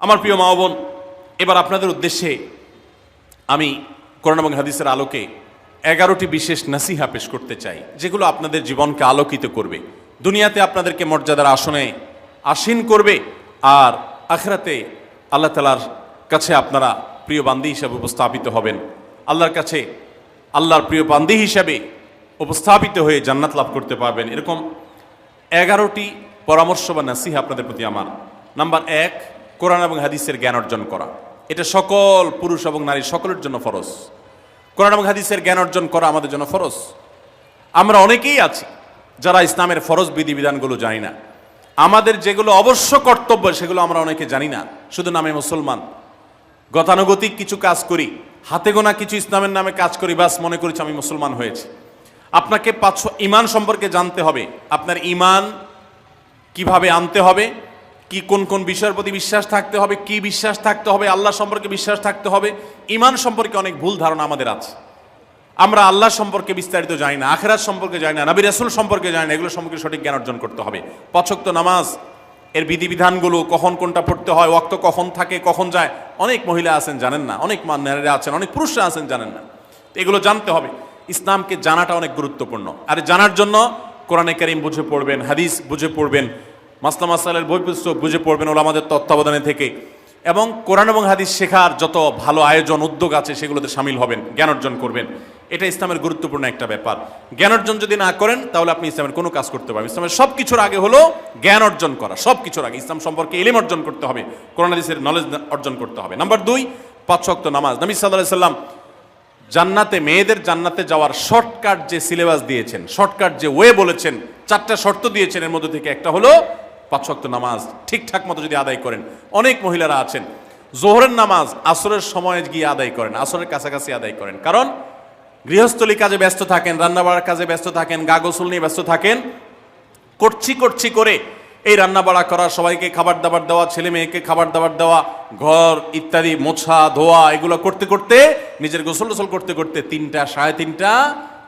আমার প্রিয় মা ও বোন, এবার আপনাদের উদ্দেশ্যে আমি কোরআন এবং হাদিসের আলোকে 11টি বিশেষ নাসিহা পেশ করতে চাই, যেগুলো আপনাদের জীবনকে আলোকিত করবে, দুনিয়াতে আপনাদেরকে মর্যাদার আসনে আসীন করবে, আর আখিরাতে আল্লাহ তাআলার কাছে আপনারা প্রিয় বান্দী হিসাবে উপস্থাপিত হবেন। আল্লাহর কাছে আল্লাহর প্রিয় বান্দী হিসাবে উপস্থাপিত হয়ে জান্নাত লাভ করতে পারবেন। এরকম 11টি পরামর্শ বা নাসিহা আপনাদের প্রতি আমার। নাম্বার 1, কোরআন এবং হাদিসের জ্ঞান অর্জন করা। এটা সকল পুরুষ এবং নারী সকলের জন্য ফরজ। কোরআন এবং হাদিসের জ্ঞান অর্জন করা আমাদের জন্য ফরজ। আমরা অনেকেই আছি যারা ইসলামের ফরজ বিধিবিধানগুলো জানি না। আমাদের যেগুলো অবশ্য কর্তব্য সেগুলো আমরা অনেকে জানি না, শুধু নামে মুসলমান। গতানুগতিক কিছু কাজ করি, হাতে গোনা কিছু ইসলামের নামে কাজ করি, বাস মনে করেছি আমি মুসলমান হয়েছি। আপনাকে ঈমান সম্পর্কে জানতে হবে। আপনার ঈমান কিভাবে আনতে হবে, কি কোন কোন বিষয়ের প্রতি বিশ্বাস থাকতে হবে, কি বিশ্বাস থাকতে হবে, আল্লাহ সম্পর্কে বিশ্বাস থাকতে হবে। ঈমান সম্পর্কে অনেক ভুল ধারণা আমাদের আছে। আমরা আল্লাহ সম্পর্কে বিস্তারিত জানি না, আখিরাত সম্পর্কে জানি না, নবী রাসূল সম্পর্কে জানি না। এগুলো সম্পর্কে সঠিক জ্ঞান অর্জন করতে হবে। 5 ওয়াক্ত নামাজ এর বিধিবিধানগুলো, কখন কোনটা পড়তে হয়, ওয়াক্ত কখন থাকে কখন যায়, অনেক মহিলা আছেন জানেন না, অনেক নারীরা আছেন, অনেক পুরুষরা আছেন জানেন না। এগুলো জানতে হবে। ইসলামকে জানাটা অনেক গুরুত্বপূর্ণ। আর জানার জন্য কোরআনে কারীম বুঝে পড়বেন, হাদিস বুঝে পড়বেন, মাসলা মাসাইলের বই পুস্তক বুঝে পড়বেন ওলামাদের তত্ত্বাবধানে থেকে, এবং কোরআন এবং হাদিস শেখার যত ভালো আয়োজন উদ্যোগ আছে সেগুলোতে শামিল হবেন, জ্ঞান অর্জন করবেন। এটা ইসলামের গুরুত্বপূর্ণ একটা ব্যাপার। জ্ঞান অর্জন যদি না করেন তাহলে আপনি ইসলামের কোনো কাজ করতে পারবেন। ইসলামের সব কিছুর আগে হলো জ্ঞান অর্জন করা। সব কিছুর আগে ইসলাম সম্পর্কে ইলম অর্জন করতে হবে, কোরআন হাদিসের নলেজ অর্জন করতে হবে। নাম্বার 2, 5 ওয়াক্ত নামাজ। নবী সাল্লাল্লাহু আলাইহি সাল্লাম জান্নাতে, মেয়েদের জান্নাতে যাওয়ার শর্টকাট যে সিলেবাস দিয়েছেন, শর্টকাট যে ওয়ে বলেছেন, 4টা শর্ত দিয়েছেন। এর মধ্যে থেকে একটা হলো 5 ওয়াক্ত নামাজ ঠিকঠাক মতো যদি আদায় করেন। অনেক মহিলারা আছেন জোহরের নামাজ আসরের সময় গিয়ে আদায় করেন, আসরের কাছাকাছি আদায় করেন, কারণ গৃহস্থলী কাজে ব্যস্ত থাকেন, রান্নাবাড়ার কাজে ব্যস্ত থাকেন, গা গোসল নিয়ে ব্যস্ত থাকেন। করছি করে এই রান্নাবাড়া করা, সবাইকে খাবার দাবার দেওয়া, ছেলে মেয়েকে খাবার দাবার দেওয়া, ঘর ইত্যাদি মোছা ধোয়া, এগুলো করতে করতে, নিজের গোসল টোসল করতে করতে 3টা 3:30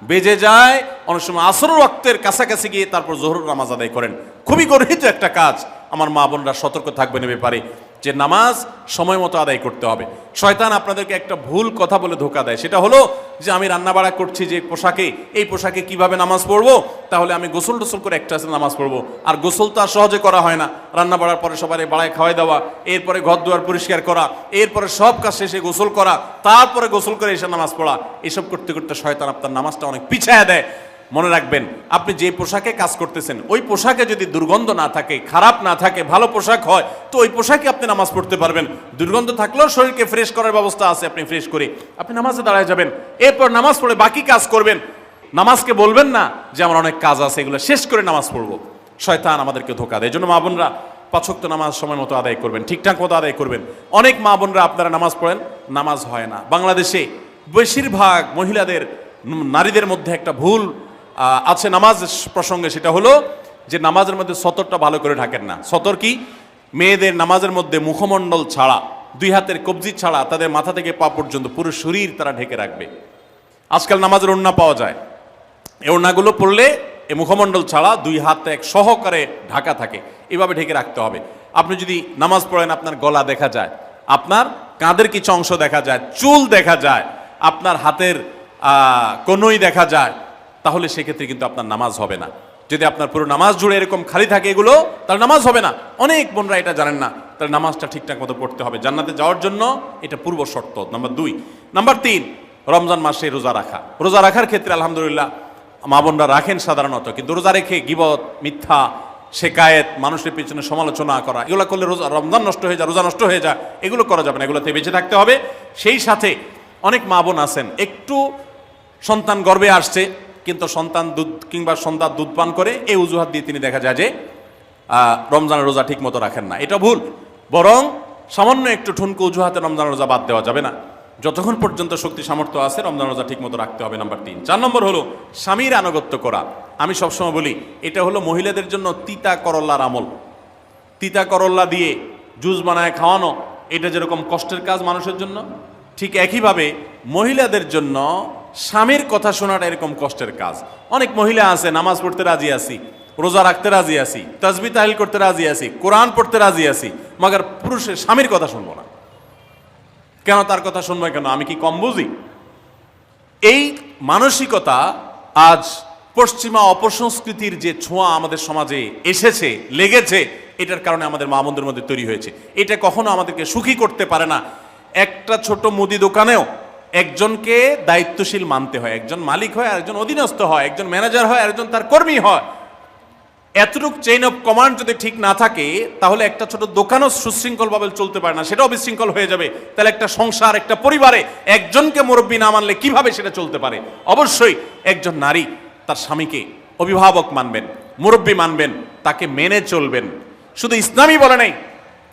বেজে যায়। অনেক সময় আসরের ওয়াক্তের কাছাকাছি গিয়ে তারপর জোহরের নামাজ আদায় করেন। খুবই গর্হিত একটা কাজ। আমার মা বোনরা সতর্ক থাকবেন এ ব্যাপারে, যে নামাজ সময় মতো আদায় করতে হবে। শয়তান আপনাদেরকে একটা ভুল কথা বলে ধোঁকা দেয়, সেটা হলো যে আমি রান্নাবাড়া করছি যে পোশাকে, এই পোশাকে কিভাবে নামাজ পড়বো, তাহলে আমি গোসল টোসল করে একটা নামাজ পড়বো। আর গোসল তো আর সহজে করা হয় না। রান্নাবাড়ার পরে সবাই বাড়ায় খাওয়াই দেওয়া, এরপরে ঘর দুয়ার পরিষ্কার করা, এরপরে সব কাজ শেষে গোসল করা, তারপরে গোসল করে এসে নামাজ পড়া, এসব করতে করতে শয়তান আপনার নামাজটা অনেক পিছায়া দেয়। মনে রাখবেন, আপনি যে পোশাকে কাজ করতেছেন ওই পোশাকে যদি দুর্গন্ধ না থাকে, খারাপ না থাকে, ভালো পোশাক হয়, তো ওই পোশাকে আপনি নামাজ পড়তে পারবেন। দুর্গন্ধ থাকলেও শরীরকে ফ্রেশ করার ব্যবস্থা আছে, আপনি ফ্রেশ করে আপনি নামাজে দাঁড়ায় যাবেন, এরপর নামাজ পড়ে বাকি কাজ করবেন। নামাজকে বলবেন না যে আমার অনেক কাজ আছে, এগুলো শেষ করে নামাজ পড়বো। শয়তান আমাদেরকে ধোঁকা দেয়। এই জন্য মা বোনরা 5 ওয়াক্ত নামাজ সময় মতো আদায় করবেন, ঠিকঠাক মতো আদায় করবেন। অনেক মা বোনরা আপনারা নামাজ পড়েন, নামাজ হয় না। বাংলাদেশে বেশিরভাগ মহিলাদের, নারীদের মধ্যে একটা ভুল আছে নামাজ প্রসঙ্গে, সেটা হলো যে নামাজের মধ্যে সতরটা ভালো করে ঢাকেন না। সতর কি? মেয়েদের নামাজের মধ্যে মুখমণ্ডল ছাড়া, 2 হাতের কবজি ছাড়া তাদের মাথা থেকে পা পর্যন্ত পুরো শরীর তারা ঢেকে রাখবে। আজকাল নামাজের ওড়না পাওয়া যায়, এই ওড়নাগুলো পরলে এই মুখমণ্ডল ছাড়া 2 হাত এক সহকারে ঢাকা থাকে, এভাবে ঢেকে রাখতে হবে। আপনি যদি নামাজ পড়েন, আপনার গলা দেখা যায়, আপনার কাঁধের কিছু অংশ দেখা যায়, চুল দেখা যায়, আপনার হাতের কনুই দেখা যায়, তাহলে সেক্ষেত্রে কিন্তু আপনার নামাজ হবে না। যদি আপনার পুরো নামাজ জুড়ে এরকম খালি থাকে এগুলো, তাহলে নামাজ হবে না। অনেক বোনরা এটা জানেন না, তাহলে নামাজটা ঠিকঠাক মতো পড়তে হবে। জান্নাতে যাওয়ার জন্য এটা পূর্ব শর্ত। নাম্বার 2। নাম্বার 3, রমজান মাসে রোজা রাখা। রোজা রাখার ক্ষেত্রে আলহামদুলিল্লাহ মা বোনরা রাখেন সাধারণত, কিন্তু রোজা রেখে গীবত, মিথ্যা, শেকায়েত, মানুষের পিছনে সমালোচনা করা, এগুলো করলে রমজান নষ্ট হয়ে যায়, রোজা নষ্ট হয়ে যায়। এগুলো করা যাবে না, এগুলোতে বেঁচে থাকতে হবে। সেই সাথে অনেক মা বোন আছেন, একটু সন্তান গর্ভে আসছে, কিন্তু সন্তান দুধ কিংবা সন্তান দুধ পান করে, এই অজুহাত দিয়ে তিনি দেখা যায় যে রমজানের রোজা ঠিক মতো রাখেন না। এটা ভুল। বরং সামান্য একটু ঠুনকো অজুহাতে রমজান রোজা বাদ দেওয়া যাবে না। যতক্ষণ পর্যন্ত শক্তি সামর্থ্য আছে রমজান রোজা ঠিক মতো রাখতে হবে। নাম্বার 3। 4 নম্বর হলো স্বামীর আনুগত্য করা। আমি সবসময় বলি এটা হলো মহিলাদের জন্য তিতা করল্লার আমল। তিতা করল্লা দিয়ে জুস বানায় খাওয়ানো, এটা যেরকম কষ্টের কাজ মানুষের জন্য, ঠিক একইভাবে মহিলাদের জন্য স্বামীর কথা শোনাটা এরকম কষ্টের কাজ। অনেক মহিলা আছে নামাজ পড়তে রাজি আছি, রোজা রাখতে রাজি আছি, তাসবিহ তাহলিল করতে রাজি আছি, কোরআন পড়তে রাজি আছি, মগর পুরুষের স্বামীর কথা শুনবো না। কেন তার কথা শুনবো কেন? আমি কি কম বুঝি? এই মানসিকতা আজ পশ্চিমা অপসংস্কৃতির যে ছোঁয়া আমাদের সমাজে এসেছে, লেগেছে, এটার কারণে আমাদের মা বোনদের মধ্যে তৈরি হয়েছে। এটা কখনো আমাদেরকে সুখী করতে পারে না। একটা ছোট মুদি দোকানেও একজনকে দায়িত্বশীল মানতে হয়, একজন মালিক হয়, আরেকজন অধীনস্থ হয়, একজন ম্যানেজার হয়, আরেকজন তার কর্মী হয়। এতটুকু চেইন অফ কমান্ড যদি ঠিক না থাকে, তাহলে একটা ছোট দোকানও সুশৃঙ্খলভাবে চলতে পারে না, সেটাও বিশৃঙ্খল হয়ে যাবে। তাহলে একটা সংসার, একটা পরিবারে একজনকে মুরব্বী না মানলে কিভাবে সেটা চলতে পারে? অবশ্যই একজন নারী তার স্বামীকে অভিভাবক মানবেন, মুরব্বী মানবেন, তাকে মেনে চলবেন। শুধু ইসলামই বলে নাই,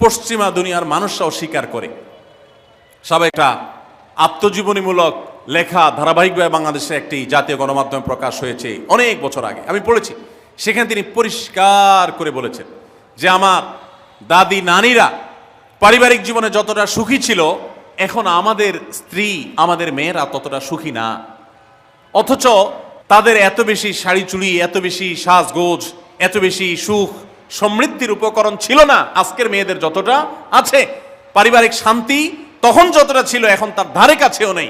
পশ্চিমা দুনিয়ার মানুষরাও স্বীকার করে। সবাই একটা আত্মজীবনীমূলক লেখা ধারাবাহিকভাবে বাংলাদেশে একটি জাতীয় গণমাধ্যমে প্রকাশ হয়েছে অনেক বছর আগে, আমি পড়েছি। সেখানে তিনি পরিষ্কার করে বলেছেন যে আমার দাদি নানীরা পারিবারিক জীবনে যতটা সুখী ছিল, এখন আমাদের স্ত্রী, আমাদের মেয়েরা ততটা সুখী না। অথচ তাদের এত বেশি শাড়ি চুড়ি, এত বেশি সাজগোজ, এত বেশি সুখ সমৃদ্ধির উপকরণ ছিল না আজকের মেয়েদের যতটা আছে। পারিবারিক শান্তি তখন যতটা ছিল এখন তার ধারে কাছেও নেই।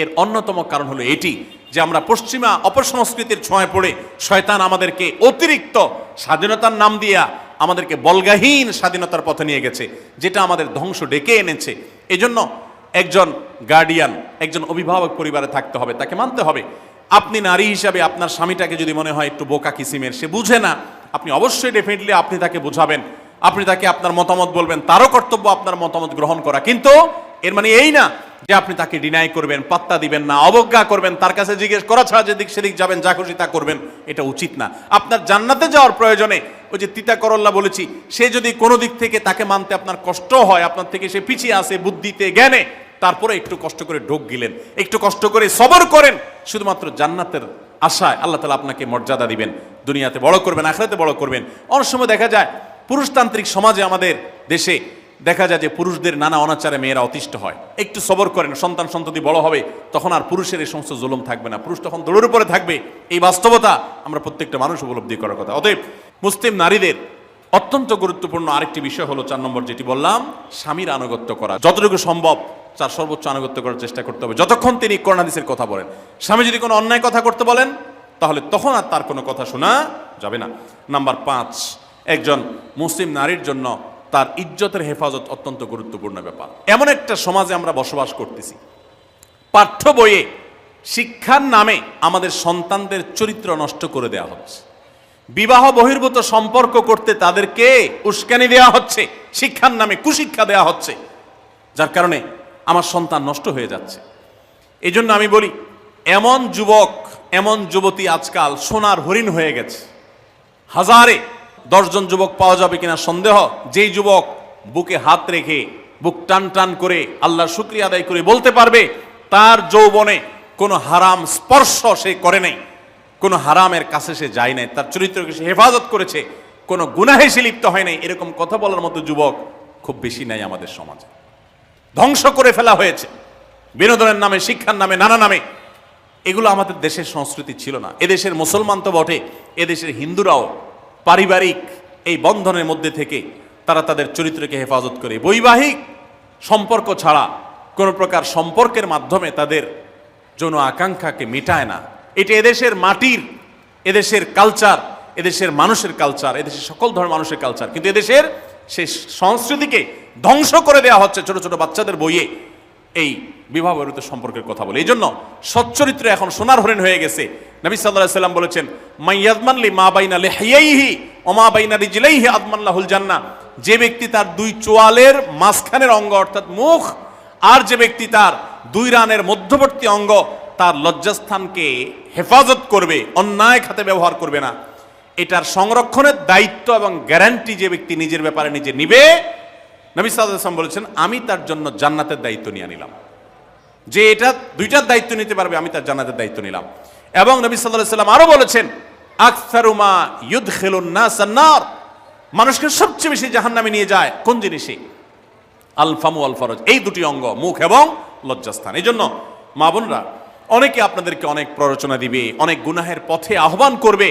এর অন্যতম কারণ হলো এটি যে আমরা পশ্চিমা অপসংস্কৃতির ছোঁয়ায় পড়ে শয়তান আমাদেরকে অতিরিক্ত স্বাধীনতার নাম দিয়া আমাদেরকে বলগাহীন স্বাধীনতার পথে নিয়ে গেছে, যেটা আমাদের ধ্বংস ডেকে এনেছে। এজন্য একজন গার্ডিয়ান, একজন অভিভাবক পরিবারে থাকতে হবে, তাকে মানতে হবে। আপনি নারী হিসাবে আপনার স্বামীটাকে যদি মনে হয় একটু বোকা কিসিমের, সে বুঝে না, আপনি অবশ্যই ডেফিনেটলি আপনি তাকে বোঝাবেন, আপনি তাকে আপনার মতামত বলবেন, তারও কর্তব্য আপনার মতামত গ্রহণ করা। কিন্তু এর মানে এই না যে আপনি তাকে ডিনাই করবেন, পাত্তা দিবেন না, অবজ্ঞা করবেন, তার কাছে জিজ্ঞেস করা ছাড়া যেদিক সেদিক যাবেন, যা খুশি তা করবেন, এটা উচিত না। আপনার জান্নাতে যাওয়ার প্রয়োজনে ওই যে তিতা করল্লা বলেছি, সে যদি কোনো দিক থেকে তাকে মানতে আপনার কষ্ট হয়, আপনার থেকে সে পিছিয়ে আসে বুদ্ধিতে জ্ঞানে, তারপরে একটু কষ্ট করে ঢোক গিলেন, একটু কষ্ট করে সবর করেন, শুধুমাত্র জান্নাতের আশায় আল্লাহ তাআলা আপনাকে মর্যাদা দিবেন, দুনিয়াতে বড় করবেন, আখিরাতে বড় করবেন। অনেক সময় দেখা যায় পুরুষতান্ত্রিক সমাজে আমাদের দেশে দেখা যায় যে পুরুষদের নানা অনাচারে মেয়েরা অতিষ্ঠ হয়। একটু সবর করেন, সন্তান সন্ততি বড় হবে, তখন আর পুরুষের এই সমস্ত জুলুম থাকবে না, পুরুষ তখন দৌড়ের উপরে থাকবে। এই বাস্তবতা আমরা প্রত্যেকটা মানুষ উপলব্ধি করার কথা। অতএব মুসলিম নারীদের অত্যন্ত গুরুত্বপূর্ণ আরেকটি বিষয় হলো 4 নম্বর যেটি বললাম, স্বামীর আনুগত্য করা। যতটুকু সম্ভব তার সর্বোচ্চ আনুগত্য করার চেষ্টা করতে হবে, যতক্ষণ তিনি কোরআন হাদিসের কথা বলেন। স্বামী যদি কোনো অন্যায় কথা করতে বলেন, তাহলে তখন আর তার কোনো কথা শোনা যাবে না। নাম্বার 5, একজন মুসলিম নারীর জন্য তার ইজ্জতের হেফাজত অত্যন্ত গুরুত্বপূর্ণ ব্যাপার। এমন একটা সমাজে আমরা বসবাস করতেছি, পাঠ্য বইয়ে শিক্ষার নামে আমাদের সন্তানদের চরিত্র নষ্ট করে দেওয়া হচ্ছে, বিবাহ বহির্ভূত সম্পর্ক করতে তাদেরকে উস্কানি দেওয়া হচ্ছে, শিক্ষার নামে কুশিক্ষা দেওয়া হচ্ছে, যার কারণে আমার সন্তান নষ্ট হয়ে যাচ্ছে। এই জন্য আমি বলি, এমন যুবক, এমন যুবতী আজকাল সোনার হরিণ হয়ে গেছে। হাজারে 10 জন যুবক পাওয়া যাবে কিনা সন্দেহ, যেই যুবক বুকে হাত রেখে বুক টান টান করে আল্লাহর শুকরিয়া আদায় করে বলতে পারবে তার যৌবনে কোনো হারাম স্পর্শ সে করে নাই, কোনো হারামের কাছে সে যায় নাই, তার চরিত্রকে সে হেফাজত করেছে, কোনো গুনাহে সে লিপ্ত হয় নাই, এরকম কথা বলার মতো যুবক খুব বেশি নাই আমাদের সমাজে। ধ্বংস করে ফেলা হয়েছে বিনোদনের নামে, শিক্ষার নামে, নানা নামে। এগুলো আমাদের দেশের সংস্কৃতি ছিল না। এদেশের মুসলমান তো বটে, এদেশের হিন্দুরাও পারিবারিক এই বন্ধনের মধ্যে থেকে তারা তাদের চরিত্রকে হেফাজত করে, বৈবাহিক সম্পর্ক ছাড়া কোনো প্রকার সম্পর্কের মাধ্যমে তাদের যৌন আকাঙ্ক্ষাকে মেটায় না। এটা এদেশের মাটির, এদেশের কালচার, এদেশের মানুষের কালচার, এদেশের সকল ধরনের মানুষের কালচার, কিন্তু এদেশের সেই সংস্কৃতিকে ধ্বংস করে দেওয়া হচ্ছে ছোট ছোট বাচ্চাদের বইয়ে এই বিবাহ বহির্ভূত সম্পর্কের কথা বলে। এই জন্য সচ্চরিত্র এখন সোনার হরিণ হয়ে গেছে। নবী সাল্লাল্লাহু আলাইহি সাল্লাম বলেছেন, মাইয়াজমান লি মা বাইনা লিহিয়াইহি ওয়া মা বাইনা রিজলাইহি আদমান লাহুল জান্নাহ। যে ব্যক্তি তার 2 চোয়ালের মাঝখানের অঙ্গ অর্থাৎ মুখ, আর যে ব্যক্তি তার 2 রানের মধ্যবর্তী অঙ্গ, তার লজ্জাস্থানকে হেফাজত করবে, অন্যায় খাতে ব্যবহার করবে না, এটার সংরক্ষণের দায়িত্ব এবং গ্যারান্টি যে ব্যক্তি নিজের ব্যাপারে নিজে নিবে, নবী সাল্লাল্লাহু আলাইহি সাল্লাম বলেছেন, আমি তার জন্য জান্নাতের দায়িত্ব নিয়ে নিলাম। যে এটা 2টার দায়িত্ব নিতে পারবে, আমি তার জান্নাতের দায়িত্ব নিলাম। এবং নবী সাল্লাল্লাহু আলাইহি সাল্লাম আরো বলেছেন, আকসারু মা ইউদখিলুন নাস আন-নার, মানুষকে সবচেয়ে বেশি জাহান্নামে নিয়ে যায় কোন জিনিসে? আল ফামু ওয়াল ফরজ, এই 2টি অঙ্গ, মুখ এবং লজ্জাস্থান। এই জন্য মা বোনরা, অনেকে আপনাদেরকে অনেক প্ররোচনা দিবে, অনেক গুনাহের পথে আহ্বান করবে।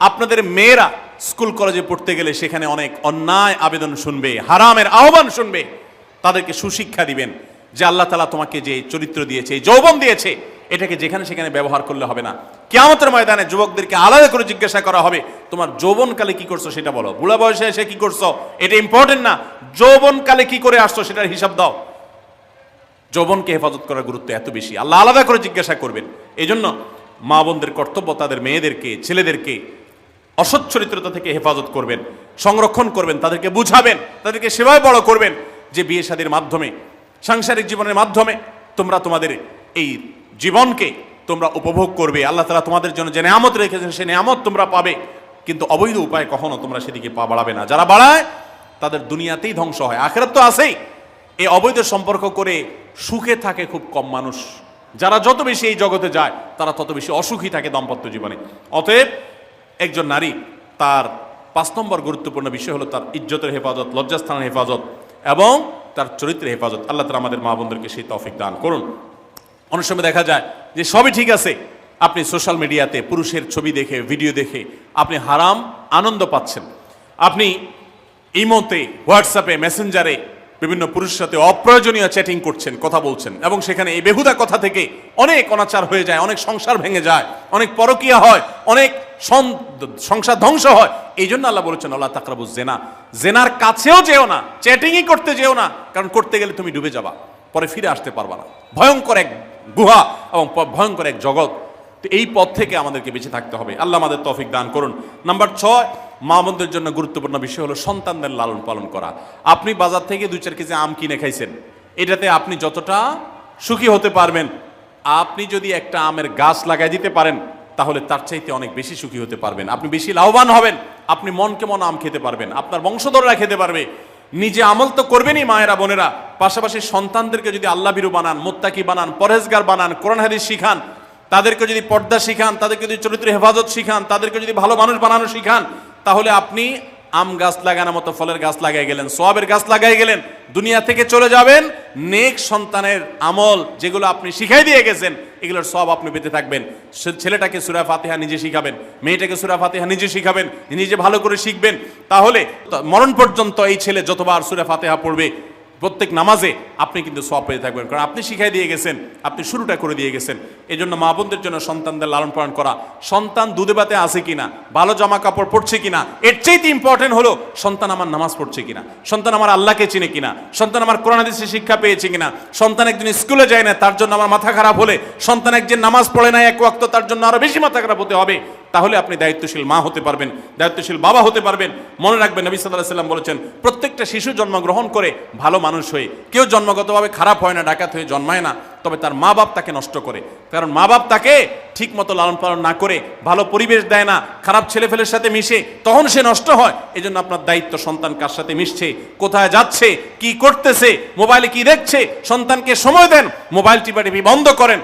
আপনাদের মেয়েরা স্কুল কলেজে পড়তে গেলে সেখানে অনেক অন্যায় আবেদন শুনবে, হারামের আহ্বান শুনবে। তাদেরকে সুশিক্ষা দিবেন যে আল্লাহ তাআলা তোমাকে যে চরিত্র দিয়েছে, এই যৌবন দিয়েছে, এটাকে যেখানে সেখানে ব্যবহার করলে হবে না। কিয়ামতের ময়দানে যুবকদেরকে আলাদা করে জিজ্ঞাসা করা হবে, তোমার যৌবনকালে কি করছো সেটা বলো, বুড়া বয়সে এসে কি করছো এটা ইম্পর্টেন্ট না, যৌবনকালে কি করে আসছো সেটার হিসাব দাও। যৌবনকে হেফাজত করার গুরুত্ব এত বেশি, আল্লাহ আলাদা করে জিজ্ঞাসা করবেন। এই জন্য মা বোনদের কর্তব্য তাদের মেয়েদেরকে, ছেলেদেরকে অসৎ চরিত্রতা থেকে হেফাজত করবেন, সংরক্ষণ করবেন, তাদেরকে বুঝাবেন, তাদেরকে সেভাবে বড় করবেন যে বিয়ে শাদীর মাধ্যমে, সাংসারিক জীবনের মাধ্যমে তোমরা তোমাদের এই জীবনকে তোমরা উপভোগ করবে। আল্লাহ তাআলা তোমাদের জন্য যে নেয়ামত রেখেছেন সে নেয়ামত তোমরা পাবে, কিন্তু অবৈধ উপায়ে কখনো তোমরা সেদিকে পা বাড়াবে না। যারা বাড়ায় তাদের দুনিয়াতেই ধ্বংস হয়, আখিরাত তো আছেই। এই অবৈধ সম্পর্ক করে সুখে থাকে খুব কম মানুষ। যারা যত বেশি এই জগতে যায় তারা তত বেশি অসুখী থাকে দাম্পত্য জীবনে। অতএব একজন নারী তার 5 নম্বর গুরুত্বপূর্ণ বিষয় হলো তার ইজ্জতের হেফাজত, লজ্জাস্থানের হেফাজত এবং তার চরিত্রের হেফাজত। আল্লাহ তাআলা আমাদের মা বোনদেরকে সেই তৌফিক দান করুন। অনেক সময় দেখা যায় যে সবই ঠিক আছে, আপনি সোশ্যাল মিডিয়াতে পুরুষের ছবি দেখে, ভিডিও দেখে আপনি হারাম আনন্দ পাচ্ছেন। আপনি ইমোতে, হোয়াটসঅ্যাপে, মেসেঞ্জারে বিভিন্ন পুরুষের সাথে অপ্রয়োজনীয় চ্যাটিং করছেন, কথা বলছেন, এবং সেখানে এই বেহুদা কথা থেকে অনেক অনাচার হয়ে যায়, অনেক সংসার ভেঙে যায়, অনেক পরকীয়া হয়, অনেক সংসার ধ্বংস হয়। এই জন্য আল্লাহ বলেছেন আল্লাহ তাকরাবুজ জেনা, জেনার কাছেও যেও না, চ্যাটিংই করতে যেও না, কারণ করতে গেলে তুমি ডুবে যাবা, পরে ফিরে আসতে পারবা না। ভয়ঙ্কর এক গুহা এবং ভয়ঙ্কর এক জগৎ। তো এই পথ থেকে আমাদেরকে বেঁচে থাকতে হবে। আল্লাহ আমাদের তৌফিক দান করুন। নাম্বার 6, মা বোনদের জন্য গুরুত্বপূর্ণ বিষয় হলো সন্তানদের লালন পালন করা। আপনি বাজার থেকে 2-4 কেজি আম কিনে খাইছেন, এটাতে আপনি যতটা সুখী হতে পারবেন, আপনি যদি একটা আমের গাছ লাগাই দিতে পারেন তাহলে তার চাইতে অনেক বেশি সুখী হতে পারবেন, আপনি বেশি লাভবান হবেন, আপনি মনকে মন আম খেতে পারবেন, আপনার বংশধররা খেতে পারবে। নিজে আমল তো করবেনই মায়েরা বোনেরা, পাশাপাশি সন্তানদেরকে যদি আল্লাহ ভীরু বানান, মুত্তাকি বানান, পরহেজগার বানান, কোরআন হাদিস শিখান, তাদেরকে যদি পর্দা শিখান, তাদেরকে যদি চরিত্র হেফাজত শিখান, তাদেরকে যদি ভালো মানুষ বানানো শিখান, তাহলে আপনি আম গাছ লাগানোর মতো ফলের গাছ লাগাই গেলেন, সওয়াবের গাছ লাগাই গেলেন, দুনিয়া থেকে চলে যাবেন। নেক সন্তানের আমল যেগুলো আপনি শিখাই দিয়ে গেছেন এগুলোর সওয়াব আপনি পেতে থাকবেন। ছেলেটাকে সূরা ফাতিহা নিজে শিখাবেন, মেয়েটাকে সূরা ফাতিহা নিজে শিখাবেন, নিজে ভালো করে শিখবেন, তাহলে মরণ পর্যন্ত এই ছেলে যতবার সূরা ফাতিহা পড়বে প্রত্যেক নামাজে আপনি কিন্তু সওয়াব পেতে থাকবেন, কারণ আপনি শিখাই দিয়ে গেছেন, আপনি শুরুটা করে দিয়ে গেছেন। এই জন্য মা বোনদের জন্য সন্তানদের লালন পালন করা, সন্তান দুধে ভাতে আছে কিনা, ভালো জামা কাপড় পরছে কিনা, এর চাইতে ইম্পর্টেন্ট হলো সন্তান আমার নামাজ পড়ছে কিনা, সন্তান আমার আল্লাহকে চিনে কিনা, সন্তান আমার কোরআন হাদিসের শিক্ষা পেয়েছে কিনা। সন্তান একদিন স্কুলে যায় না, তার জন্য আমার মাথা খারাপ হলে, সন্তান একদিন নামাজ পড়ে না এক ওয়াক্ত, তার জন্য আরো বেশি মাথা খারাপ হতে হবে। তাহলে আপনি দায়িত্বশীল মা হতে পারবেন, দায়িত্বশীল বাবা হতে পারবেন। মনে রাখবেন নবী সাল্লাল্লাহু আলাইহি ওয়াসাল্লাম বলেছেন, প্রত্যেকটা শিশু জন্মগ্রহণ করে ভালো মানুষ হয়ে, কেউ জন্মগতভাবে খারাপ হয় না, ডাকাত হয়ে জন্মায় না, তবে তার মা বাপ তাকে নষ্ট করে। কারণ মা বাপ তাকে ঠিক মতো লালন পালন না করে, ভালো পরিবেশ দেয় না, খারাপ ছেলেফেলের সাথে মিশে, তখন সে নষ্ট হয়। এই জন্য আপনার দায়িত্ব সন্তান কার সাথে মিশছে, কোথায় যাচ্ছে, কি করতেছে, মোবাইলে কি দেখছে, সন্তানকে সময় দেন, মোবাইল টিপাটিপি বন্ধ করেন,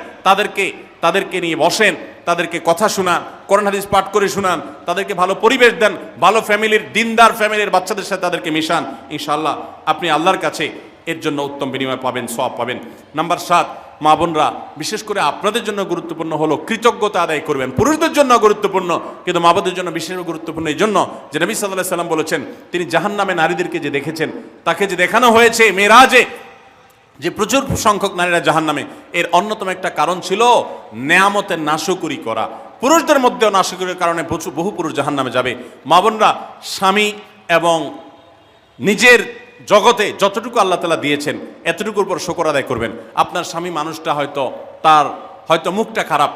তাদেরকে নিয়ে বসেন, তাদেরকে কথা শোনান, কোরআন হাদিস পাঠ করে শোনান, তাদেরকে ভালো পরিবেশ দেন, ভালো ফ্যামিলির, দিনদার ফ্যামিলির বাচ্চাদের সাথে তাদেরকে মিশান। ইনশাআল্লাহ আপনি আল্লাহর কাছে এর জন্য উত্তম বিনিময় পাবেন, সওয়াব পাবেন। নাম্বার 7, মা বোনরা বিশেষ করে আপনাদের জন্য গুরুত্বপূর্ণ হলো কৃতজ্ঞতা আদায় করবেন। পুরুষদের জন্য গুরুত্বপূর্ণ, কিন্তু মা বোনদের জন্য বিশেষ গুরুত্বপূর্ণ এই জন্য যে নবী সাল্লাল্লাহু আলাইহি ওয়াসাল্লাম বলেছেন, তিনি জাহান্নামে নারীদেরকে যে দেখেছেন, তাকে যে দেখানো হয়েছে মেরাজে, যে প্রচুর সংখ্যক নারীরা জাহান্নামে, এর অন্যতম একটা কারণ ছিল নেয়ামতের নাশকরি করা। পুরুষদের মধ্যেও নাশকরির কারণে বহু পুরুষ জাহান্নামে যাবে। মা বোনরা স্বামী এবং নিজের জগতে যতটুকু আল্লাহ তাআলা দিয়েছেন এতটুকুর উপর শুকর আদায় করবেন। আপনার স্বামী মানুষটা হয়তো মুখটা খারাপ,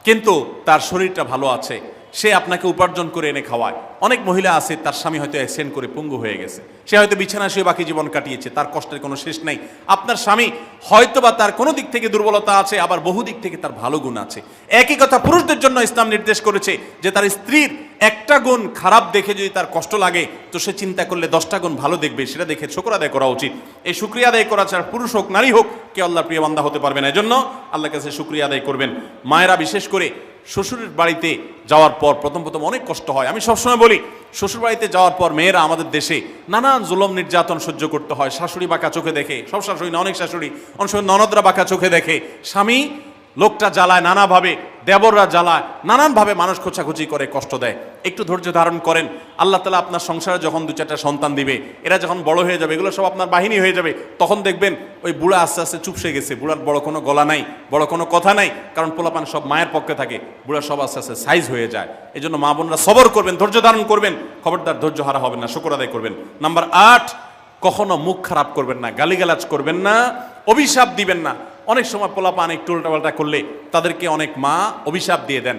কিন্তু তার শরীরটা ভালো আছে, সে আপনাকে উপার্জন করে এনে খাওয়ায়। অনেক মহিলা আছে তার স্বামী হয়তো অ্যাক্সিডেন্ট করে পঙ্গু হয়ে গেছে, সে হয়তো বিছানা শুয়ে বাকি জীবন কাটিয়েছে, তার কষ্টের কোনো শেষ নাই। আপনার স্বামী হয়তো বা তার কোনো দিক থেকে দুর্বলতা আছে, আবার বহু দিক থেকে তার ভালো গুণ আছে। একই কথা পুরুষদের জন্য ইসলাম নির্দেশ করেছে যে তার স্ত্রীর একটা গুণ খারাপ দেখে যদি তার কষ্ট লাগে, তো সে চিন্তা করলে 10টা গুণ ভালো দেখবে, সেটা দেখে শুকর আদায় করা উচিত। এই শুকরিয়া আদায় করা ছাড়া পুরুষ হোক নারী হোক কে আল্লাহর প্রিয় বান্দা হতে পারবে না। এজন্য আল্লাহর কাছে শুকরিয়া আদায় করবেন। মায়েরা বিশেষ করে শ্বশুরের বাড়িতে যাওয়ার পর প্রথম অনেক কষ্ট হয়। আমি সবসময় বলি, শ্বশুর বাড়িতে যাওয়ার পর মেয়েরা আমাদের দেশে নানান জুলুম নির্যাতন সহ্য করতে হয়। শাশুড়ি বাঁকা চোখে দেখে, সব শাশুড়ি না, অনেক শাশুড়ি, অনেক সময় ননদরা বাঁকা চোখে দেখে, স্বামী লোকটা জ্বালায় নানাভাবে, দেবররা জ্বালায়, নানানভাবে মানুষ খোঁচাখুচি করে কষ্ট দেয়। একটু ধৈর্য ধারণ করেন, আল্লাহ তাআলা আপনার সংসারে যখন 2-4টা সন্তান দিবে, এরা যখন বড় হয়ে যাবে, এগুলো সব আপনার বাহিনী হয়ে যাবে, তখন দেখবেন ওই বুড়া আস্তে আস্তে চুপসে গেছে, বুড়ার বড় কোনো গলা নাই, বড় কোনো কথা নাই, কারণ পোলাপান সব মায়ের পক্ষে থাকে, বুড়া সব আস্তে আস্তে সাইজ হয়ে যায়। এই জন্য মা বোনরা সবর করবেন, ধৈর্য ধারণ করবেন, খবরদার ধৈর্য হারা হবেন না, শুকর আদায় করবেন। নাম্বার 8, কখনো মুখ খারাপ করবেন না, গালিগালাজ করবেন না, অভিশাপ দিবেন না। অনেক সময় পোলাপান একটু উল্টাপাল্টা করলে তাদেরকে অনেক মা অভিশাপ দিয়ে দেন,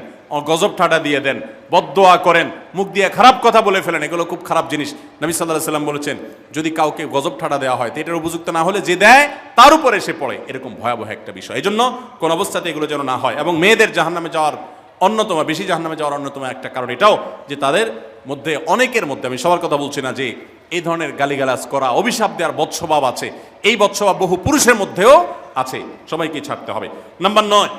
গজব ঠাডা দিয়ে দেন, বদদোয়া করেন, মুখ দিয়ে খারাপ কথা বলে ফেলেন। এগুলো খুব খারাপ জিনিস। নবী সাল্লাল্লাহু আলাইহি ওয়াসাল্লাম বলেছেন, যদি কাউকে গজব ঠাডা দেওয়া হয় তো এটার উপযুক্ত না হলে যে দেয় তার উপরে এসে পড়ে, এরকম ভয়াবহ একটা বিষয়। এই জন্য কোন অবস্থাতে এগুলো যেন না হয়। এবং মেয়েদের জাহান্নামে যাওয়ার বেশি জাহান্নামে যাওয়ার অন্যতম একটা কারণ এটাও যে তাদের মধ্যে, অনেকের মধ্যে, আমি সবার কথা বলছি না, যে এই ধরনের গালিগালাজ করা, অভিশাপ দেওয়ার বদস্বভাব আছে। এই বদস্বভাব বহু পুরুষের মধ্যেও আছে, সবাইকে ছাড়তে হবে। নাম্বার 9,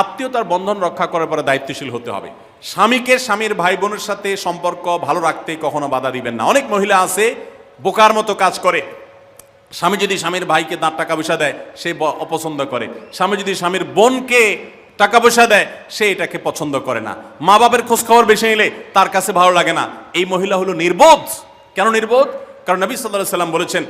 আত্মীয়তার বন্ধন রক্ষা করার পরে দায়িত্বশীল হতে হবে। স্বামীকে স্বামীর ভাই বোনের সাথে সম্পর্ক ভালো রাখতে কখনো বাধা দিবেন না। অনেক মহিলা আছে বোকার মতো কাজ করে। স্বামী যদি স্বামীর ভাইকে টাকা পয়সা দেয় সে অপছন্দ করে, স্বামী যদি স্বামীর বোনকে টাকা পয়সা দেয় সে এটাকে পছন্দ করে না, মা বাবার খোঁজ খবর বেশি নিলে তার কাছে ভালো লাগে না। এই মহিলা হলো নির্বোধ। কেন নির্বোধ? কারণ নবী সাল্লাল্লাহু আলাইহি ওয়াসাল্লাম বলেছেন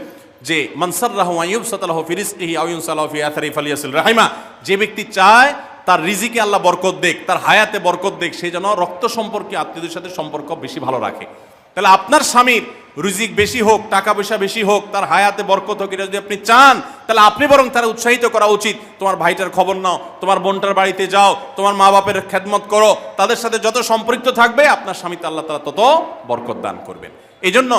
যে মান সাররাহু আন ইউবসাতালাহু ফি রিজকিহি আও ইউনসালাহু ফি আথরি ফালিয়াসিল রাহিমা, যে ব্যক্তি চায় তার রিজিকে আল্লাহ বরকত দেখ, তার হায়াতে বরকত দেখ, সে যেন রক্ত সম্পর্কে আত্মীয়দের সাথে সম্পর্ক বেশি ভালো রাখে। তাহলে আপনার স্বামীর রিজিক বেশি হোক, টাকা পয়সা বেশি হোক, তার হায়াতে বরকত হোক, এটা যদি আপনি চান তাহলে আপনি বরং তারা উৎসাহিত করা উচিত। তোমার ভাইটার খবর নাও, তোমার বোনটার বাড়িতে যাও, তোমার মা বাপের খেদমত করো, তাদের সাথে যত সম্পৃক্ত থাকবে আপনার স্বামীতে আল্লাহ তাআলা তত বরকত দান করবেন। এই জন্য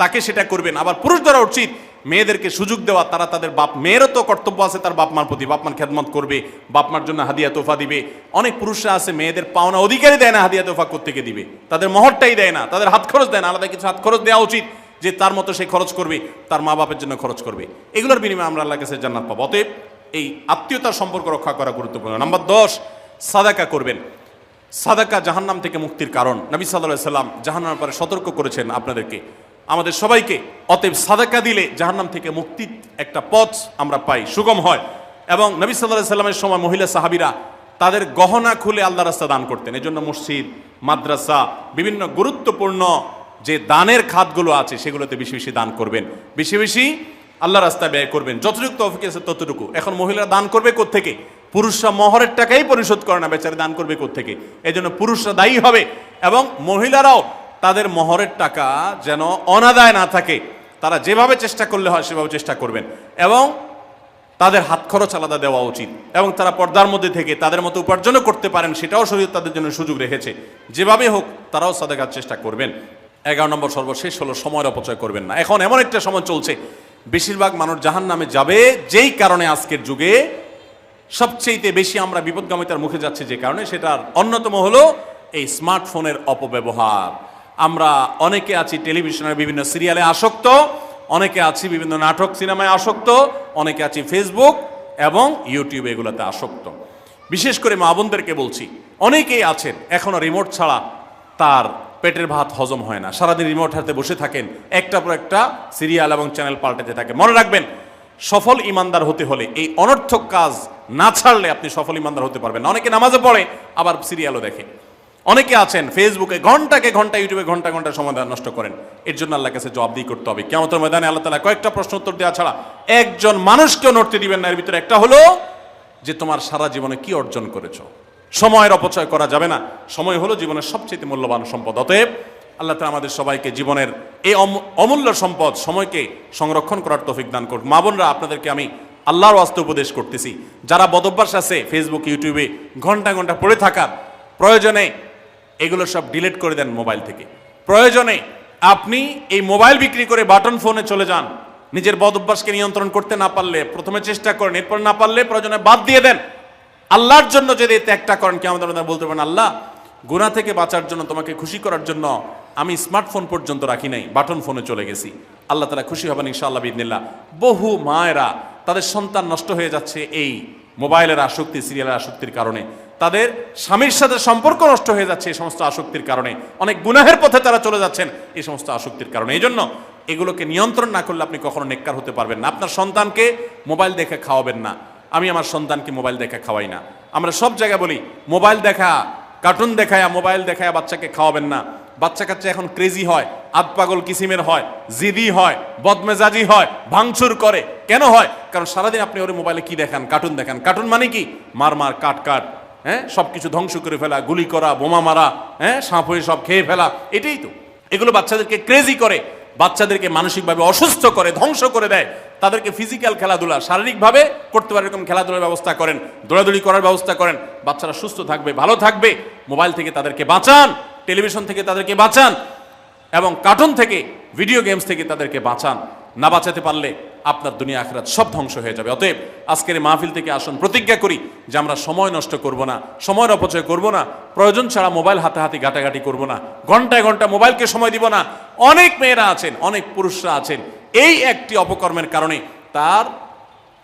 তাকে সেটা করবেন। আবার পুরুষদেরও উচিত মেয়েদেরকে সুযোগ দেওয়া, তারা তাদের বাপ, মেয়েরও তো কর্তব্য আছে তার বাপ মার প্রতি, বাপ মার খেদমত করবে, বাপ মার জন্য হাদিয়া তোফা দিবে। অনেক পুরুষরা আছে মেয়েদের পাওনা অধিকারই দেয় না, হাদিয়া তোফা কোত্থেকে দিবে, তাদের মহরটাই দেয় না, তাদের হাত খরচ দেয় না। আলাদা কিছু হাত খরচ দেওয়া উচিত, যে তার মতো সে খরচ করবে, তার মা বাপের জন্য খরচ করবে। এগুলোর বিনিময়ে আমরা আল্লাহর কাছে জান্নাত পাবো। অতএব এই আত্মীয়তার সম্পর্ক রক্ষা করা গুরুত্বপূর্ণ। নাম্বার 10, সাদাকা করবেন। সাদাকা জাহান্নাম থেকে মুক্তির কারণ। নবী সাল্লাল্লাহু আলাইহি ওয়াসাল্লাম জাহান্নামের ব্যাপারে সতর্ক করেছেন আপনাদেরকে, আমাদের সবাইকে। অতএব সাদাকা দিলে জাহান্নাম থেকে মুক্তির একটা পথ আমরা পাই, সুগম হয়। এবং নবী সাল্লাল্লাহু আলাইহি ওয়াসাল্লামের সময় মহিলা সাহাবীরা তাদের গহনা খুলে আল্লাহর রাস্তা দান করতেন। এজন্য মসজিদ, মাদ্রাসা, বিভিন্ন গুরুত্বপূর্ণ যে দানের খাতগুলো আছে সেগুলোতে বেশি বেশি দান করবেন, বেশি বেশি আল্লাহর রাস্তায় ব্যয় করবেন, যতটুকু তৌফিক আছে ততটুকু। এখন মহিলারা দান করবে কোত্থেকে? পুরুষরা মহরের টাকাই পরিশোধ করে না, বেচারে দান করবে কোত্থেকে? এই জন্য পুরুষরা দায়ী হবে। এবং মহিলারাও তাদের মহরের টাকা যেন অনাদায় না থাকে, তারা যেভাবে চেষ্টা করলে হয় সেভাবে চেষ্টা করবেন। এবং তাদের হাত খরচ আলাদা দেওয়া উচিত, এবং তারা পর্দার মধ্যে থেকে তাদের মতো উপার্জনও করতে পারেন, সেটাও শরীয়ত তাদের জন্য সুযোগ রেখেছে। যেভাবে হোক তারাও সাদাকার চেষ্টা করবেন। 11 নম্বর সর্বশেষ হলো সময়ের অপচয় করবেন না। এখন এমন একটা সময় চলছে, বেশিরভাগ মানুষ জাহান্নামে যাবে যেই কারণে আজকের যুগে সবচেয়ে বেশি আমরা বিপদগামিতার মুখে যাচ্ছি, যে কারণে সেটার অন্যতম হলো এই স্মার্টফোনের অপব্যবহার। আমরা অনেকে আছি টেলিভিশনের বিভিন্ন সিরিয়ালে আসক্ত, অনেকে আছি বিভিন্ন নাটক সিনেমায় আসক্ত, অনেকে আছি ফেসবুক এবং ইউটিউব এগুলোতে আসক্ত। বিশেষ করে মা বোনদেরকে বলছি, অনেকেই আছেন এখনো রিমোট ছাড়া তার পেটের ভাত হজম হয় না, সারাদিন রিমোট হাতে বসে থাকেন, একটার পর একটা সিরিয়াল এবং চ্যানেল পাল্টাতে থাকে। মনে রাখবেন, সফল ইমানদার হতে হলে এই অনর্থক কাজ না ছাড়লে আপনি সফল ইমানদার হতে পারবেন না। অনেকে নামাজে পড়ে আবার সিরিয়ালও দেখে, অনেকে আছেন ফেসবুকে ঘন্টাকে ঘন্টা, ইউটিউবে ঘন্টা ঘন্টা সময় নষ্ট করেন। এর জন্য আল্লাহর কাছে জবাবদিহি করতে হবে। কিয়ামতের ময়দানে আল্লাহ তাআলা কয়েকটা প্রশ্ন উত্তর দেওয়া ছাড়া একজন মানুষকেও নড়তে দিবেন না। এর ভিতরে একটা হলো যে তোমার সারা জীবনে কি অর্জন করেছো। সময়ের অপচয় করা যাবে না। সময় হলো জীবনের সবচেয়ে মূল্যবান সম্পদ। অতএব আল্লাহ তাআলা আমাদের সবাইকে জীবনের এই অমূল্য সম্পদ সময়কে সংরক্ষণ করার তৌফিক দান করুন। মা বোনরা, আপনাদেরকে আমি আল্লাহর ওয়াস্তে উপদেশ করতেছি, যারা বদভ্যাস আছে ফেসবুক ইউটিউবে ঘন্টা ঘন্টা পড়ে থাকার, প্রয়োজনে এগুলো সব ডিলিট করে দেন মোবাইল থেকে। প্রয়োজনে আপনি এই মোবাইল বিক্রি করে বাটন ফোনে চলে যান। নিজের বদভ্যাসকে নিয়ন্ত্রণ করতে না পারলে প্রথমে চেষ্টা করেন, এরপর না পারলে প্রয়োজনে বাদ দিয়ে দেন। আল্লাহর জন্য যদি ত্যাগটা করেন, কি আমাদের বলতে পারেন, আল্লাহ গুনাহ থেকে বাঁচার জন্য, তোমাকে খুশি করার জন্য আমি স্মার্টফোন পর্যন্ত রাখি নাই, বাটন ফোনে চলে গেছি। আল্লাহ তাআলা খুশি হবেন ইনশাআল্লাহ বিইذনিল্লাহ। বহু মায়েরা তাদের সন্তান নষ্ট হয়ে যাচ্ছে এই মোবাইলের আসক্তি, সিরিয়ালের আসক্তির কারণে। তাদের স্বামীর সাথে সম্পর্ক নষ্ট হয়ে যাচ্ছে এই সমস্ত আসক্তির কারণে। অনেক গুনাহের পথে তারা চলে যাচ্ছেন এই সমস্ত আসক্তির কারণে। এই জন্য এগুলোকে নিয়ন্ত্রণ না করলে আপনি কখনো নেককার হতে পারবেন না। আপনার সন্তানকে মোবাইল দেখে খাওয়াবেন না। আমি আমার সন্তানকে মোবাইল দেখে খাওয়াই না। আমরা সব জায়গায় বলি মোবাইল দেখা, কার্টুন দেখায়া, মোবাইল দেখায়া বাচ্চাকে খাওয়াবেন না। বাচ্চা কাচ্চা এখন ক্রেজি হয়, আধপাগল কিসিমের হয়, জিদি হয়, বদমেজাজি হয়, ভাঙচুর করে। কেন হয়? কারণ সারাদিন আপনি ওর মোবাইলে কি দেখান? কার্টুন দেখান। কার্টুন মানে কি? মার মার, কাট কাট, হ্যাঁ, সবকিছু ধ্বংস করে ফেলা, গুলি করা, বোমা মারা, হ্যাঁ, সাপ হয়ে সব খেয়ে ফেলা, এটাই তো। এগুলো বাচ্চাদেরকে ক্রেজি করে, বাচ্চাদেরকে মানসিকভাবে অসুস্থ করে, ধ্বংস করে দেয়। তাদেরকে ফিজিক্যাল খেলাধুলা, শারীরিকভাবে করতে পারে এরকম খেলাধুলার ব্যবস্থা করেন, দৌড়াদৌড়ি করার ব্যবস্থা করেন। বাচ্চারা সুস্থ থাকবে, ভালো থাকবে। মোবাইল থেকে তাদেরকে বাঁচান, টেলিভিশন থেকে তাদেরকে বাঁচান, এবং কার্টুন থেকে, ভিডিও গেমস থেকে তাদেরকে বাঁচান। না বাঁচাতে পারলে আপনার দুনিয়া আখিরাত সব ধ্বংস হয়ে যাবে। অতএব আজকের এই মাহফিল থেকে আসুন, প্রতিজ্ঞা করি যে আমরা সময় নষ্ট করব না, সময়ের অপচয় করব না, প্রয়োজন ছাড়া মোবাইল হাতাহাতি ঘাটাঘাটি করব না, ঘন্টায় ঘন্টা মোবাইলকে সময় দিব না। অনেক মেয়েরা আছেন, অনেক পুরুষরা আছেন, এই একটি অপকর্মের কারণে তার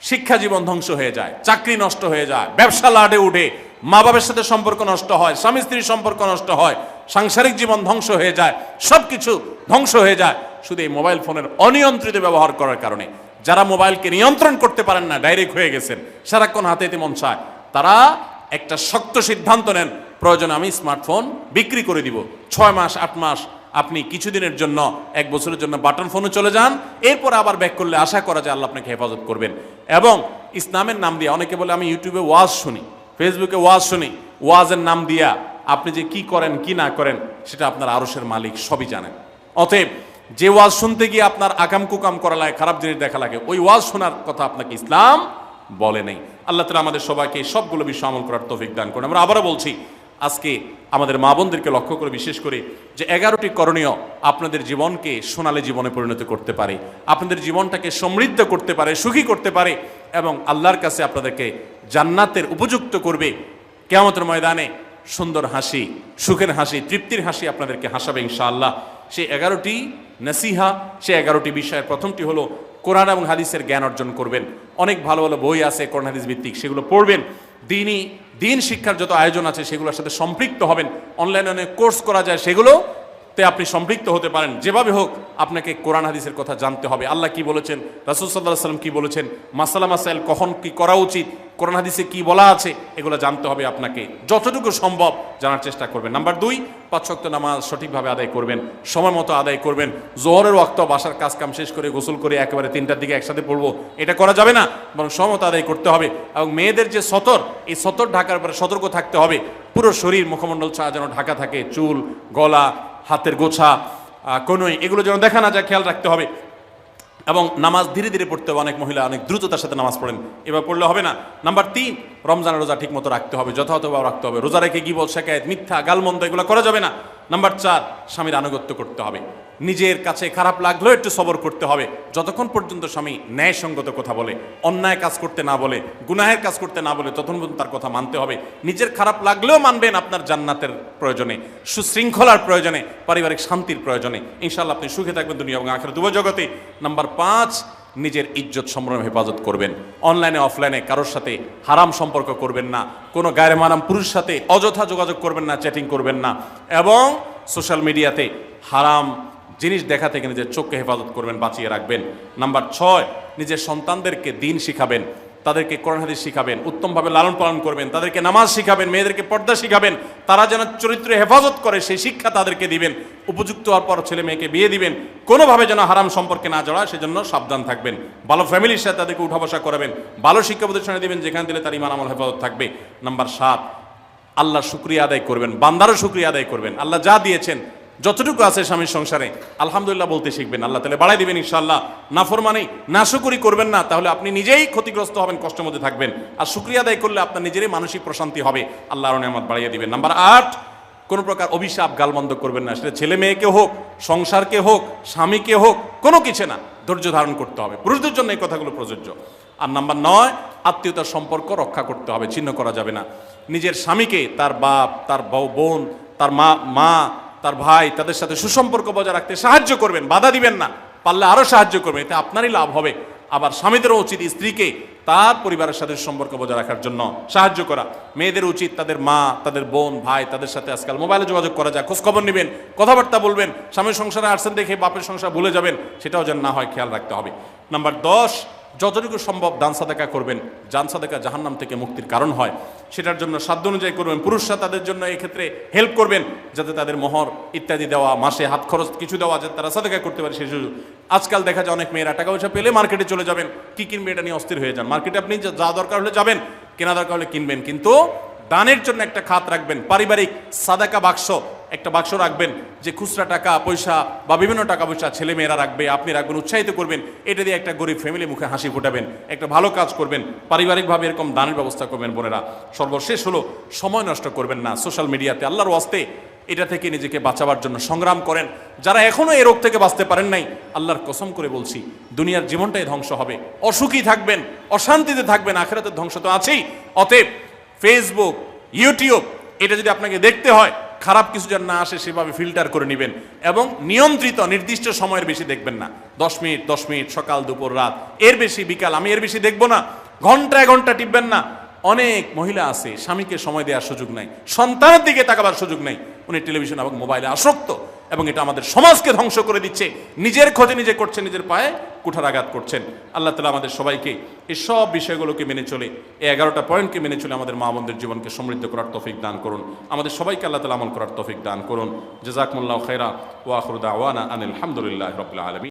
শিক্ষা জীবন ধ্বংস হয়ে যায়, চাকরি নষ্ট হয়ে যায়, ব্যবসা লাডে উঠে, মা বাবার সাথে সম্পর্ক নষ্ট হয়, স্বামী স্ত্রীর সম্পর্ক নষ্ট হয়, সাংসারিক জীবন ধ্বংস হয়ে যায়, সবকিছু ধ্বংস হয়ে যায় শুধু এই মোবাইল ফোনের অনিয়ন্ত্রিত ব্যবহার করার কারণে। যারা মোবাইলকে নিয়ন্ত্রণ করতে পারেন না, ডাইরেক্ট হয়ে গেছেন, সারাক্ষণ হাতে মন চায়, তারা একটা শক্ত সিদ্ধান্ত নেন, প্রয়োজনে আমি স্মার্টফোন বিক্রি করে দিব। 6 মাস 8 মাস আপনি কিছুদিনের জন্য, 1 বছরের জন্য বাটন ফোনে চলে যান, এরপর আবার ব্যাক করলে আশা করা যায় আল্লাহ আপনাকে হেফাজত করবেন। এবং ইসলামের নাম দিয়ে, অনেকে বলে আমি ইউটিউবে ওয়াজ শুনি, ফেসবুকে ওয়াজ শুনি, ওয়াজের নাম দিয়া আপনি যে কি করেন কি না করেন সেটা আপনার আরশের মালিক সবই জানেন। অতএব যে ওয়াজ শুনতে গিয়ে আপনার আকাম কুকাম করা লাগে, খারাপ জিনিস দেখা লাগে, ওই ওয়াজ শোনার কথা আপনাকে ইসলাম বলে নেই। আল্লাহ তাআলা আমাদের সবাইকে সবগুলো বিষয় আমল করার তৌফিক দান করুন। আমরা আবারও বলছি, আজকে আমাদের মা বোনদেরকে লক্ষ্য করে, বিশেষ করে যে 11টি করণীয় আপনাদের জীবনকে সোনালী জীবনে পরিণত করতে পারে, আপনাদের জীবনটাকে সমৃদ্ধ করতে পারে, সুখী করতে পারে, এবং আল্লাহর কাছে আপনাদেরকে জান্নাতের উপযুক্ত করবে। কিয়ামতের ময়দানে সুন্দর হাসি, সুখের হাসি, তৃপ্তির হাসি আপনাদেরকে হাসাবে ইনশাআল্লাহ। সেই 11টি নসিহা, সেই 11টি বিষয়ের প্রথমটি হলো কোরআন এবং হাদিসের জ্ঞান অর্জন করবেন। অনেক ভালো ভালো বই আছে কোরআন হাদিস ভিত্তিক, সেগুলো পড়বেন। দিন শিক্ষার যত আয়োজন আছে সেগুলোর সাথে সম্পৃক্ত হবেন। অনলাইনে অনেক কোর্স করা যায়, সেগুলোতে আপনি সম্পৃক্ত হতে পারেন। যেভাবে হোক আপনাকে কোরআন হাদিসের কথা জানতে হবে। আল্লাহ কি বলেছেন, রাসূল সাল্লাল্লাহু আলাইহি ওয়াসাল্লাম কি বলেছেন, মাসালা মাসাইল কখন কি করা উচিত, কোরআন হাদিসে কি বলা আছে, এগুলো জানতে হবে আপনাকে। যতটুকু সম্ভব জানার চেষ্টা করবেন। নাম্বার 2, 5 ওয়াক্ত নামাজ সঠিকভাবে আদায় করবেন, সময় মতো আদায় করবেন। জোহরের ওয়াক্ত বাসার কাজ কাম শেষ করে গোসল করে একেবারে 3টার দিকে একসাথে পড়বো, এটা করা যাবে না, বরং সময় মতো আদায় করতে হবে। এবং মেয়েদের যে সতর, এই সতর ঢাকার পরে সতর্ক থাকতে হবে। পুরো শরীর, মুখমণ্ডল ছাড়া যেন ঢাকা থাকে, চুল, গলা, হাতের গোছা, কনুই, এগুলো যেন দেখা না যায়, খেয়াল রাখতে হবে। এবং নামাজ ধীরে ধীরে পড়তে হবে। অনেক মহিলা অনেক দ্রুততার সাথে নামাজ পড়েন, এবার পড়লে হবে না। নাম্বার 3, রমজানের রোজা ঠিক মতো রাখতে হবে, যথাযথভাবে রাখতে হবে। রোজা রেখে গীবত, শিকায়েত, মিথ্যা, গালমন্দ এগুলো করা যাবে না। নাম্বার 4, স্বামীর আনুগত্য করতে হবে। নিজের কাছে খারাপ লাগলেও একটু সবর করতে হবে, যতক্ষণ পর্যন্ত স্বামী ন্যায়সঙ্গত কথা বলে, অন্যায় কাজ করতে না বলে, গুনাহের কাজ করতে না বলে, ততক্ষণ পর্যন্ত তার কথা মানতে হবে। নিজের খারাপ লাগলেও মানবেন, আপনার জান্নাতের প্রয়োজনে, সুশৃঙ্খলার প্রয়োজনে, পারিবারিক শান্তির প্রয়োজনে। ইনশাআল্লাহ আপনি সুখে থাকবেন দুনিয়া এবং আখিরাত উভয় জগতে। নাম্বার 5, নিজের ইজ্জত সম্ভ্রম হেফাজত করবেন। অনলাইনে অফলাইনে কারোর সাথে হারাম সম্পর্ক করবেন না, কোনো গায়রে মারাম পুরুষের সাথে অযথা যোগাযোগ করবেন না, চ্যাটিং করবেন না, এবং সোশ্যাল মিডিয়াতে হারাম জিনিস দেখা থেকে নিজের চোখকে হেফাজত করবেন, বাঁচিয়ে রাখবেন। নাম্বার 6, নিজের সন্তানদেরকে দিন শিখাবেন, তাদেরকে কোরআন হাদিস শিখাবেন, উত্তমভাবে লালন পালন করবেন, তাদেরকে নামাজ শিখাবেন, মেয়েদেরকে পর্দা শিখাবেন, তারা যেন চরিত্র হেফাজত করে সেই শিক্ষা তাদেরকে দিবেন। উপযুক্ত হওয়ার পর ছেলে মেয়েকে বিয়ে দিবেন, কোনোভাবে যেন হারাম সম্পর্কে না জড়ায় সেজন্য সাবধান থাকবেন। ভালো ফ্যামিলির সাথে তাদেরকে উঠা বসা করাবেন, ভালো শিক্ষা প্রতিষ্ঠানে দিবেন যেখানে দিলে তার ঈমান আমল হেফাজত থাকবে। নাম্বার 7, আল্লাহর শুকরিয়া আদায় করবেন, বান্দারও শুকরিয়া আদায় করবেন। আল্লাহ যা দিয়েছেন, যতটুকু আছে স্বামীর সংসারে, আলহামদুলিল্লাহ বলতে শিখবেন, আল্লাহ তাআলা বাড়াই দিবেন ইনশাআল্লাহ। নাফরমানি, নাশুকরি করবেন না, তাহলে আপনি নিজেই ক্ষতিগ্রস্ত হবেন, কষ্টের মধ্যে থাকবেন। আর শুকরিয়া আদায় করলে আপনার নিজেরই মানসিক প্রশান্তি হবে, আল্লাহ আরো নিয়ামত বাড়িয়ে দিবেন। নাম্বার 8, কোনো প্রকার অভিশাপ গালমন্দ করবেন না, সেটা ছেলে মেয়েকে হোক, সংসারকে হোক, স্বামীকে হোক, কোনো কিছু না, ধৈর্য ধারণ করতে হবে। পুরুষদের জন্য এই কথাগুলো প্রযোজ্য। আর নাম্বার 9, আত্মীয়তার সম্পর্ক রক্ষা করতে হবে, ছিন্ন করা যাবে না। নিজের স্বামীকে তার বাপ, তার বোন, তার মা, তার ভাই, তাদের সাথে সুসম্পর্ক বজায় রাখতে সাহায্য করবেন, বাধা দিবেন না, পারলে আরো সাহায্য করবেন, এতে আপনারই লাভ হবে। আবার স্বামীদেরও উচিত স্ত্রীকে তার পরিবারের সাথে সম্পর্ক বজায় রাখার জন্য সাহায্য করা। মেয়েদের উচিত তাদের মা, তাদের বোন, ভাই, তাদের সাথে আজকাল মোবাইলে যোগাযোগ করা যায়, খোঁজ খবর নেবেন, কথাবার্তা বলবেন। স্বামীর সংসারে আসছেন দেখে বাপের সংসার ভুলে যাবেন, সেটাও যেন না হয়, খেয়াল রাখতে হবে। নাম্বার 10, যতটুকু সম্ভব দান সাদাকা করবেন। জান সাদাকা জাহান্নাম থেকে মুক্তির কারণ হয়, সেটার জন্য সাধ্য অনুযায়ী করবেন। পুরুষরা তাদের জন্য এই ক্ষেত্রে হেল্প করবেন, যাতে তাদের মোহর ইত্যাদি দেওয়া, মাসে হাত খরচ কিছু দেওয়া, যাতে তারা সাদাকা করতে পারে সেই সুযোগ। আজকাল দেখা যায় অনেক মেয়েরা টাকা পয়সা পেলে মার্কেটে চলে যাবেন, কি কিনবে এটা নিয়ে অস্থির হয়ে যান। মার্কেটে আপনি যা দরকার হলে যাবেন, কেনা দরকার হলে কিনবেন, কিন্তু দানের জন্য একটা খাত রাখবেন। পারিবারিক সাদাকা বাক্স, একটা বাক্স রাখবেন, যে খুচরা টাকা পয়সা বা বিভিন্ন টাকা পয়সা ছেলে মেয়েরা রাখবে, আপনি রাখবেন, উৎসাহিত করবেন। এটা দিয়ে একটা গরিব ফ্যামিলি মুখে হাসি ফোটাবেন, একটা ভালো কাজ করবেন, পারিবারিকভাবে এরকম দানের ব্যবস্থা করবেন। বোনেরা, সর্বশেষ হলো সময় নষ্ট করবেন না সোশ্যাল মিডিয়াতে। আল্লাহর ওয়াস্তে এটা থেকে নিজেকে বাঁচাবার জন্য সংগ্রাম করেন। যারা এখনো এই রোগ থেকে বাঁচতে পারেন নাই, আল্লাহর কসম করে বলছি, দুনিয়ার জীবনটাই ধ্বংস হবে, অসুখী থাকবেন, অশান্তিতে থাকবেন, আখিরাতের ধ্বংস তো আছেই। অতএব ফেসবুক, ইউটিউব, এটা যদি আপনাকে দেখতে হয়, খারাপ কিছু যেন না আসে সেভাবে ফিল্টার করে নেবেন, এবং নিয়ন্ত্রিত নির্দিষ্ট সময়ের বেশি দেখবেন না। 10 মিনিট সকাল দুপুর রাত, এর বেশি বিকাল, আমি এর বেশি দেখবো না। ঘন্টায় ঘন্টা টিপবেন না। অনেক মহিলা আছে, স্বামীকে সময় দেওয়ার সুযোগ নাই, সন্তানের দিকে তাকাবার সুযোগ নাই, উনি টেলিভিশন এবং মোবাইলে আসক্ত, এবং এটা আমাদের সমাজকে ধ্বংস করে দিচ্ছে। নিজের ক্ষতি নিজে করছেন, নিজের পায়ে কুঠারাঘাত করছেন। আল্লাহ তাআলা আমাদের সবাইকে এই সব বিষয়গুলোকে মেনে চলে, এই 11টা পয়েন্টকে মেনে চলে আমাদের মা বোনদের জীবনকে সমৃদ্ধ করার তৌফিক দান করুন। আমাদের সবাইকে আল্লাহ তাআলা আমল করার তৌফিক দান করুন। জাযাকুমুল্লাহু খাইরা ওয়া আখিরু দাওয়ানা আনিল হামদুলিল্লাহি রাব্বিল আলামিন।